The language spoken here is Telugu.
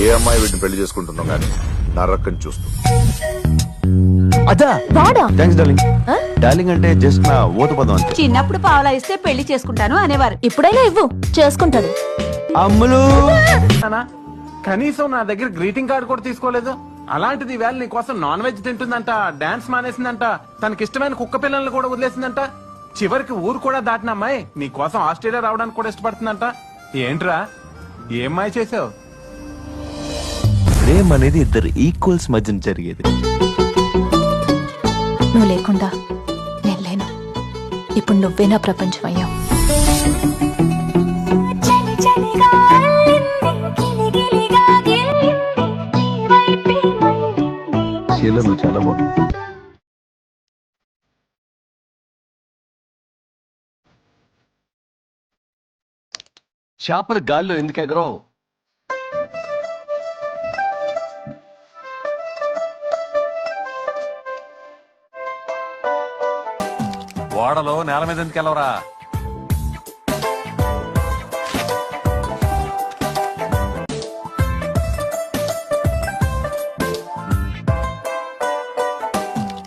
ఏ అమ్మాయి వీటిని పెళ్లి చేసుకుంటున్నాం గానీ నరకం చూస్తూ. అదా వాడా థ్యాంక్స్ డార్లింగ్. డార్లింగ్ అంటే జస్ట్ నా ఓత పదం అంతే. చిన్నప్పుడు పావలా ఇస్తే పెళ్లి చేసుకుంటాను అనేవారు. ఇప్పుడైనా ఇవ్వు, చేసుకుంటాడు. అమ్ములు కనీసం నా దగ్గర గ్రీటింగ్ కార్డు కూడా తీసుకోలేదు. అలాంటిది వేళ నీ కోసం నాన్ వెజ్ తింటుందంట, డాన్స్ మానేసిందంట, తనకిష్టమైన కుక్క పిల్లల్ని కూడా వదిలేసిందంట. చివరికి ఊరు కూడా దాటిన అమ్మాయి నీ కోసం ఆస్ట్రేలియా రావడానికి కూడా ఇష్టపడుతుందంట. ఏంట్రా ఏం మాయ చేసావు? ప్రేమ అనేది ఇద్దరు ఈక్వల్స్ మధ్యన జరిగేది. నువ్వు లేకుండా నేను లేను. ఇప్పుడు నువ్వే నా ప్రపంచం అయ్యావు. నువ్వు చాలా బాగుంది. చేపలు గాల్లో ఎందుకు ఎగరవు? ఓడలో నేల మీద ఎందుకు వెళ్ళవరా?